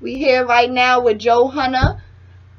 We here right now with Joe Hunter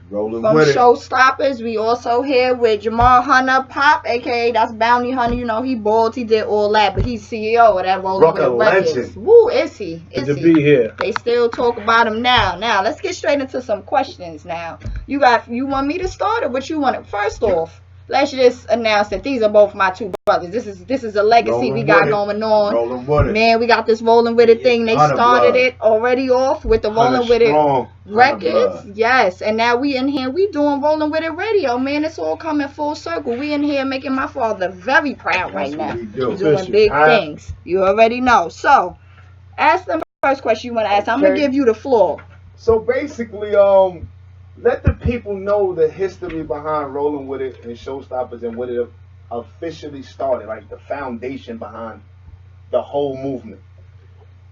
Rollin from Wit It. Showstoppers. We also here with Jamal Hunter, Pop, aka that's Bounty Hunter. You know, he bald, he did all that, but he's CEO of that Rollin Wit It Records. Legend. Woo, is he? Good to be here. They still talk about him now. Now, let's get straight into some questions now. You want me to start or what you want? First off, let's just announce that these are both my two brothers. This is a legacy we got going on. Rollin Wit It. Man, we got this Rollin Wit It thing. They started it already off with the Rollin Wit It Records. Yes, and now we in here. We doing Rollin Wit It Radio, man. It's all coming full circle. We in here making my father very proud right now. Doing big things. You already know. So, ask the first question you want to ask. I'm gonna give you the floor. So basically, let the people know the history behind Rollin Wit It and Showstoppers and what it officially started, like the foundation behind the whole movement.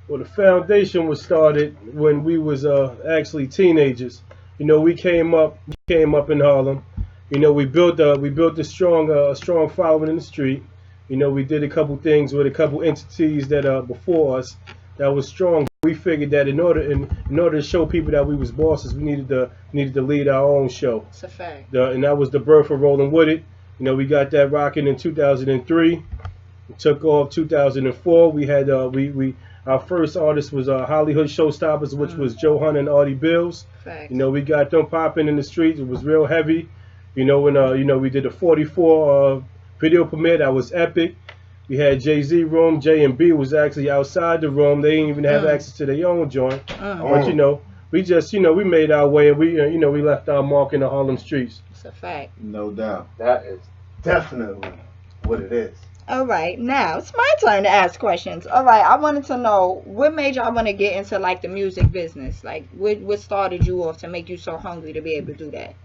Well, the foundation was started when we was actually teenagers. You know, we came up in Harlem. You know, we built a strong following in the street. You know, we did a couple things with a couple entities that before us that was strong. We figured that in order to show people that we was bosses, we needed to lead our own show. It's a fact. And that was the birth of Rollin Wit It. You know, we got that rocking in 2003. It took off 2004. We had our first artist was Hollywood Showstoppers, which was Joe Hunter and Artie Bills. Fact. You know, we got them popping in the streets. It was real heavy. You know, when we did a 44 video premiere that was epic. We had Jay-Z room. J&B was actually outside the room. They didn't even have access to their own joint. But you know, we just we made our way and we left our mark in the Harlem streets. It's a fact. No doubt. That is definitely what it is. All right, now it's my turn to ask questions. All right, I wanted to know what made y'all want to get into like the music business. Like, what started you off to make you so hungry to be able to do that?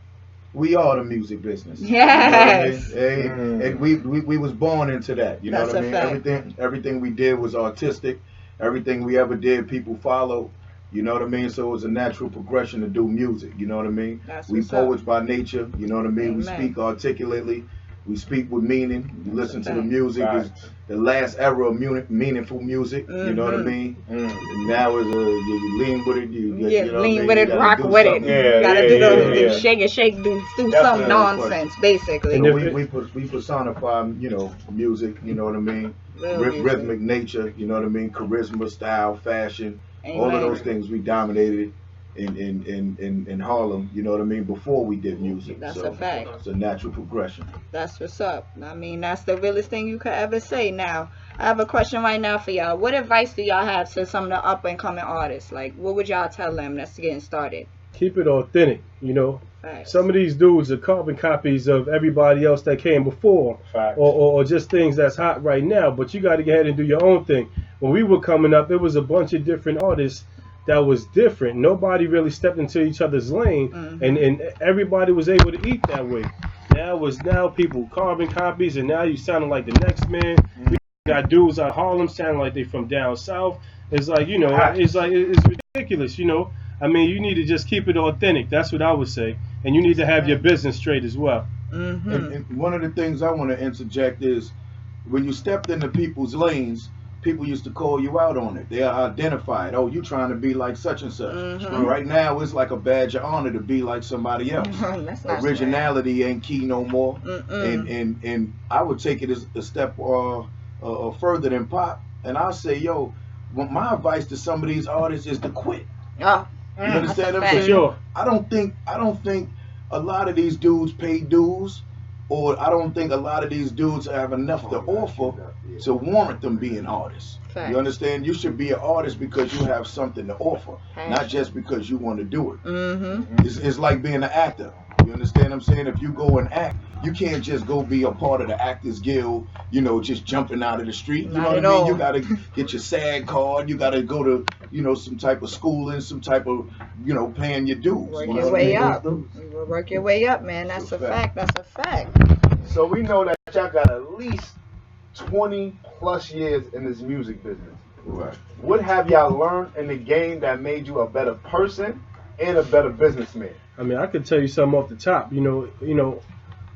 We are the music business. Yes. You know what I mean? And we was born into that. You know That's what I a mean? fact. Everything we did was artistic. Everything we ever did, people followed. You know what I mean? So it was a natural progression to do music. You know what I mean? That's We what's up. poets by nature. You know what I mean? Amen. We speak articulately. We speak with meaning. We listen to the fact. music. It's the last era of meaningful music. You know what I mean? And now is you lean with it. You know what I lean mean? with You it, gotta rock do with it. something. You gotta do the yeah. shake, do some Definitely. nonsense, basically. So we personify, music, you know what I mean? Real music. Rhythmic nature, you know what I mean? Charisma, style, fashion, all of Amen. those things we dominated in Harlem, you know what I mean, before we did music. That's so a fact. It's a natural progression. That's what's up. I mean, that's the realest thing you could ever say. Now, I have a question right now for y'all. What advice do y'all have to some of the up and coming artists? Like, what would y'all tell them that's getting started? Keep it authentic, you know. Facts. Some of these dudes are carbon copies of everybody else that came before, Facts. or just things that's hot right now. But you got to go ahead and do your own thing. When we were coming up, it was a bunch of different artists that was different. Nobody really stepped into each other's lane, and everybody was able to eat that way. Now people carbon copies, and now you sounding like the next man. We got dudes out of Harlem sounding like they from down south. It's like it's ridiculous, you know. I mean, you need to just keep it authentic. That's what I would say, and you need to have your business straight as well. And one of the things I want to interject is when you stepped into people's lanes, people used to call you out on it. They are identified. Oh, you trying to be like such and such. Right now, it's like a badge of honor to be like somebody else. That's not Originality ain't key no more. And I would take it as a step further than Pop. And I'll say, yo, my advice to some of these artists is to quit. Oh, You understand what I'm fact. saying? Sure. I don't think a lot of these dudes pay dues, or I don't think a lot of these dudes have enough to offer to warrant them being artists. Facts. You understand? You should be an artist because you have something to offer, not just because you want to do it. It's like being an actor. You understand what I'm saying? If you go and act, you can't just go be a part of the Actors Guild, just jumping out of the street. You know what I mean? You got to get your SAG card. You got to go to, some type of schooling, some type of, paying your dues. Work You know your what I way mean? up. You will work your way up, man. That's a fact. That's a fact. So we know that y'all got at least 20 plus years in this music business. Right. What have y'all learned in the game that made you a better person and a better businessman? I mean, I could tell you something off the top.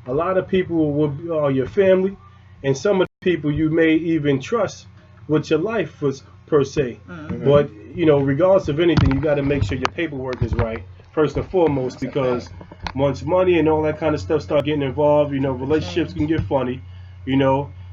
A lot of people are your family, and some of the people you may even trust with your life was per se. But regardless of anything, you got to make sure your paperwork is right first and foremost, because once money and all that kind of stuff start getting involved, relationships can get funny,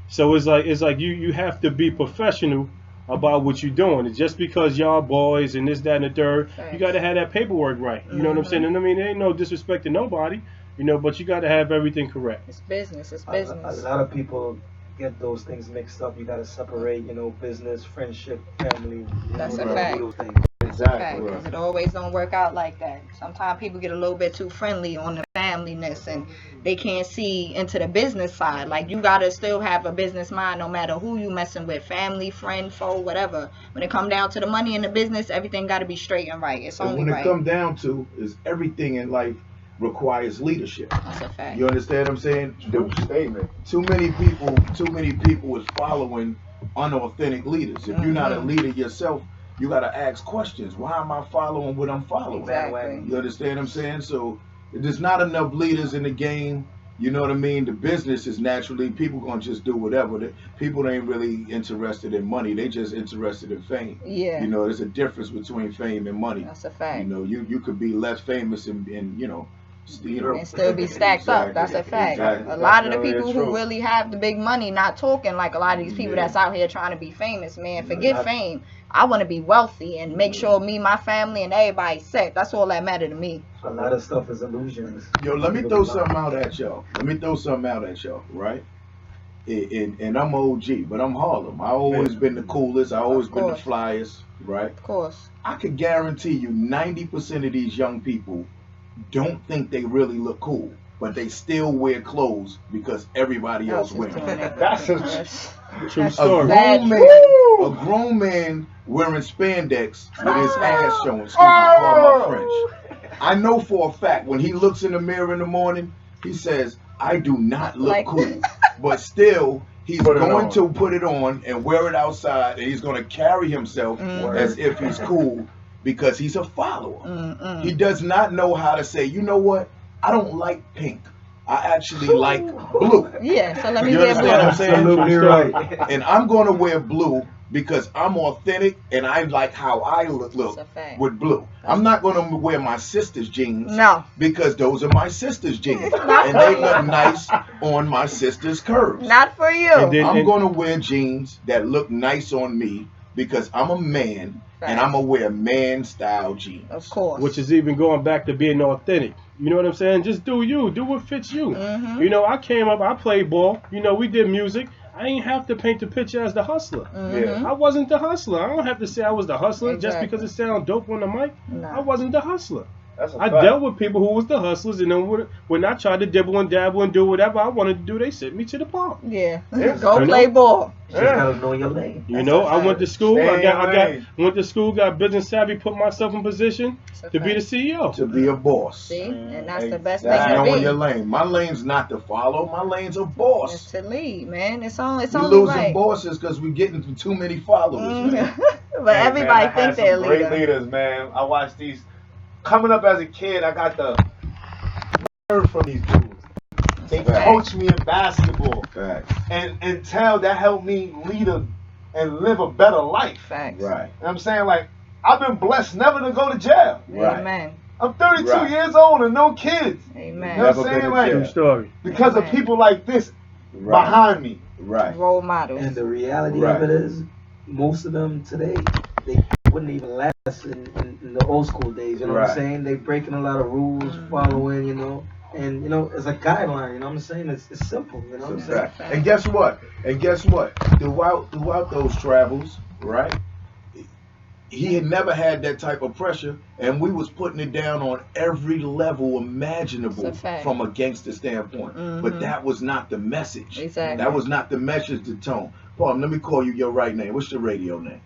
So it's like you have to be professional about what you're doing. It's just because y'all boys and this, that, and the third, you got to have that paperwork right. You know what I'm saying? And I mean, there ain't no disrespect to nobody, but you got to have everything correct. It's business. It's A business. lot of people get those things mixed up. You got to separate, business, friendship, family. That's a fact. Things. Exactly. Because it always don't work out like that. Sometimes people get a little bit too friendly on the familyness, and they can't see into the business side. Like, you gotta still have a business mind, no matter who you messing with, family, friend, foe, whatever. When it come down to the money in the business, everything gotta be straight and right. It's only when right. it come down to is everything in life requires leadership. That's a fact. You understand what I'm saying? True statement. Too many people is following unauthentic leaders. If you're not a leader yourself, you got to ask questions. Why am I following what I'm following? Exactly. You understand what I'm saying? So there's not enough leaders in the game. You know what I mean? The business is naturally, people going to just do whatever. People ain't really interested in money. They just interested in fame. Yeah. There's a difference between fame and money. That's a fact. You could be less famous and and still be stacked up. That's a fact. Exactly. A lot of the people who really have the big money not talking like a lot of these people that's out here trying to be famous, man. Forget fame. I want to be wealthy and make sure me, my family, and everybody set. That's all that matter to me. A lot of stuff is illusions. Yo, let me throw something out at y'all. Right? And I'm OG, but I'm Harlem. I always been the coolest. I always been the flyest, right? Of course. I could guarantee you 90% of these young people don't think they really look cool, but they still wear clothes because everybody else wears them. That's a True story. A grown man wearing spandex with his ass showing. Excuse me, pardon my French. I know for a fact when he looks in the mirror in the morning, he says, "I do not look cool," but still he's going to put it on and wear it outside, and he's going to carry himself as if he's cool because he's a follower. He does not know how to say, you know what? I don't like pink. I actually like blue. Yeah, so let me You get blue. understand what I'm saying? Absolutely right. And I'm going to wear blue because I'm authentic and I like how I look with blue. I'm not going to wear my sister's jeans because those are my sister's jeans. And they look nice on my sister's curves. Not for you. I'm going to wear jeans that look nice on me because I'm a man and I'm going to wear man-style jeans. Of course. Which is even going back to being authentic. You know what I'm saying? Just do you. Do what fits you. I came up, I played ball. We did music. I ain't have to paint the picture as the hustler. I wasn't the hustler. I don't have to say I was the hustler just because it sounds dope on the mic. No. I wasn't the hustler. I dealt with people who was the hustlers, and then when I tried to dibble and dabble and do whatever I wanted to do, they sent me to the park. Yeah. Go play ball. You just gotta know your lane. I went to school. Went to school, got business savvy, put myself in position to be the CEO. To be a boss. See? And that's the best thing That's to be. knowing your lane. My lane's not to follow. My lane's a boss. It's to lead, man. It's only losing right. bosses because we're getting too many followers. Man. But everybody think they're a leader. Great leaders, man. I watched these. Coming up as a kid, I got the word from these dudes. They coached me in basketball. And until that helped me lead and live a better life. Facts. Right. And I'm saying, like, I've been blessed never to go to jail. Right. Amen. I'm 32 years old and no kids. Amen. You know what I'm saying? Like, True story. because of people like this behind me. Right. Role models. And the reality of it is, most of them today, they wouldn't even last in the old school days. You know what I'm saying? They breaking a lot of rules, following, and it's a guideline. You know what I'm saying? It's simple. You know what I'm saying? And guess what? Throughout those travels, right? He had never had that type of pressure, and we was putting it down on every level imaginable from a gangster standpoint. But that was not the message. Exactly. That was not the message to tone. Paul, let me call you your right name. What's your radio name?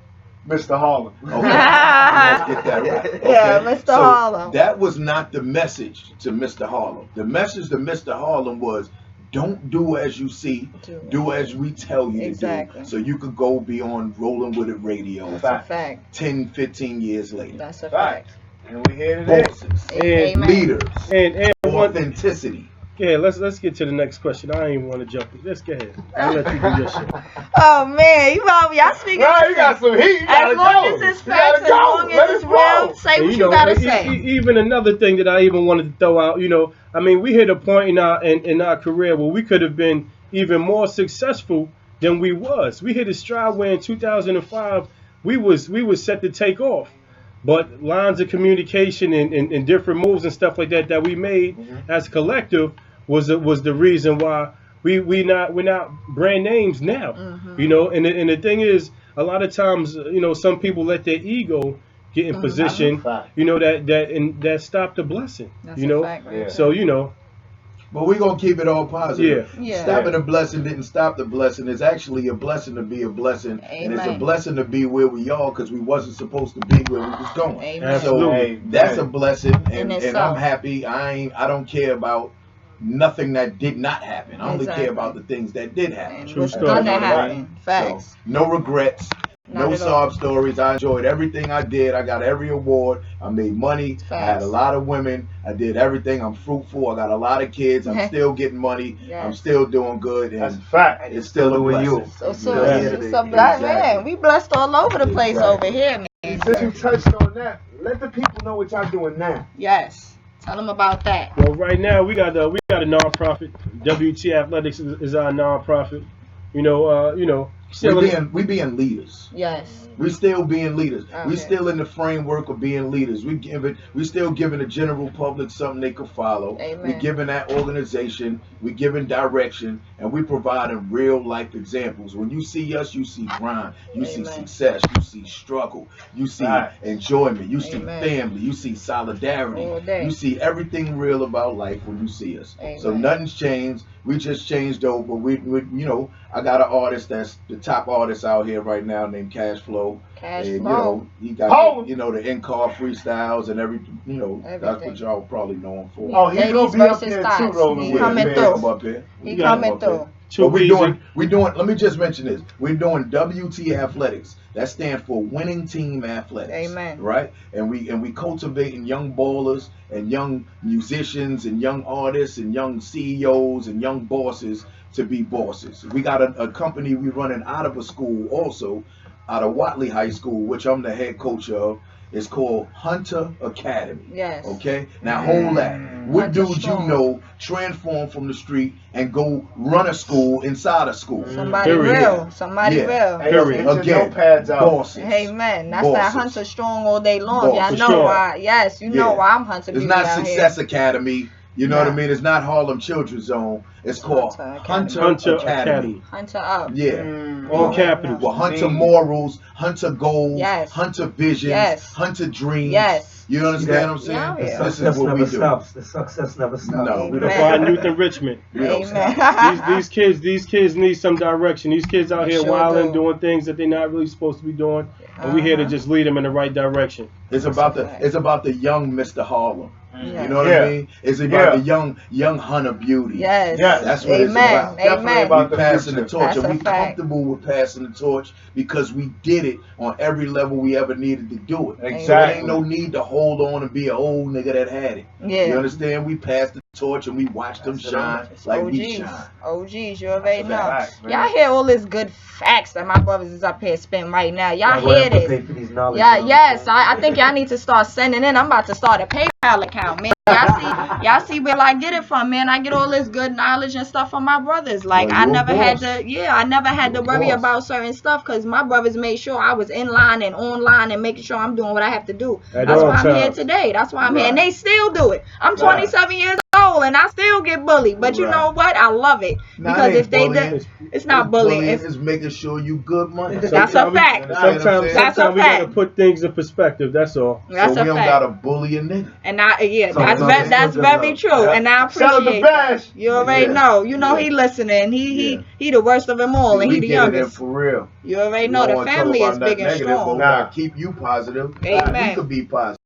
Mr. Harlem. Okay. Let's get that right. Okay? Yeah, Mr. Harlem. That was not the message to Mr. Harlem. The message to Mr. Harlem was, don't do as you see, do as we tell you to do. So you could go be on Rollin Wit It radio. That's a fact. 10, 15 years later. That's a fact. And we here today. Bosses. And leaders. And authenticity. Yeah, let's get to the next question. I ain't even want to jump. Let's go ahead. I'll let you do your shit. Oh man, y'all speaking. Nah, you got some heat. You as long as it's facts, as long as it's real, say what you gotta say. Even another thing that I even wanted to throw out, I mean, we hit a point in our career where we could have been even more successful than we was. We hit a stride where in 2005 we was set to take off. But lines of communication and different moves and stuff like that we made as a collective was the reason why we're not brand names now. And the thing is, a lot of times, some people let their ego get in position, that stop the blessing. That's a fact, right? So But we're going to keep it all positive. Yeah. Stopping the blessing didn't stop the blessing. It's actually a blessing to be a blessing. Amen. And it's a blessing to be where we are because we wasn't supposed to be where we was going. Amen. Absolutely. So that's a blessing. And so. I'm happy. I don't care about nothing that did not happen. I only care about the things that did happen. True What's story. gonna happen. Facts. So, no regrets. No sob stories. I enjoyed everything I did. I got every award. I made money. Facts. I had a lot of women. I did everything. I'm fruitful. I got a lot of kids. I'm still getting money. Yes. I'm still doing good. And that's a fact. It's still a blessing. So man, we blessed all over the place over here, man. Since you touched on that, let the people know what y'all doing now. Yes. Tell them about that. Well, right now we got a nonprofit. WT Athletics is our nonprofit. We being leaders. Yes. We still being leaders. Okay. We still in the framework of being leaders. We still giving the general public something they could follow. Amen. We giving that organization, we giving direction, and we providing real life examples. When you see us, you see grind, you see success, you see struggle, you see enjoyment, you see family, you see solidarity, you see everything real about life when you see us. Amen. So nothing's changed. We just changed over. I got an artist that's the top artist out here right now named Cash Flow. Flow. He got the in-car freestyles and everything. That's what y'all probably know him for. Oh, he's gonna be up here too, Rollin Wit It. He coming through. But we doing. Let me just mention this. We're doing WT Athletics. That stands for Winning Team Athletics. Amen. Right? And we cultivating young ballers and young musicians and young artists and young CEOs and young bosses to be bosses. We got a company we running out of a school also, out of Watley High School, which I'm the head coach of. It's called Hunter Academy. Yes. Okay? Now hold that. What dudes you know transform from the street and go run a school inside a school? Somebody real. Somebody real. Again, bosses. Amen. That's that Hunter strong all day long. Y'all know why. Yes, you know why I'm Hunter. It's not Success Academy. You know what I mean? It's not Harlem Children's Zone. It's called Hunter Academy. Hunter up. Yeah. All capital. Well, Hunter morals, Hunter goals, Hunter visions, Hunter dreams. Yes. You understand what I'm saying? Yeah. This is what we do. The success never stops. No. We provide youth enrichment. These kids need some direction. These kids out here wilding, doing things that they're not really supposed to be doing, and we here to just lead them in the right direction. It's about the young Mr. Harlem. You know what I mean? It's about the young Hunter beauty. Yes. That's what it's about. Amen. We passing the torch, and we comfortable with passing the torch because we did it on every level we ever needed to do it. Exactly. So there ain't no need to hold on and be an old nigga that had it. Yeah. You understand? We passed the torch and we watched them shine like we shine. OGs, you already know. Y'all hear all this good facts that my brothers is up here spitting right now. Y'all hear this? Yes. I think y'all need to start sending in. I'm about to start a PayPal account, man. Y'all see where I get it from, man. I get all this good knowledge and stuff from my brothers. Like I never had to worry about certain stuff because my brothers made sure I was in line and online and making sure I'm doing what I have to do. That's why I'm here today. That's why I'm here, and they still do it. I'm 27 years old and I still get bullied, but you know what? I love it because if they did, it's not bullying. It's making sure you good money. That's a fact. Sometimes we gotta put things in perspective. That's all. That's so we don't gotta bully a nigga. And that's very true. And I appreciate that. You already know. You know he listening. He the worst of them all, and he the youngest. For real. You already know the family is big and strong. Keep you positive. Amen. We could be positive.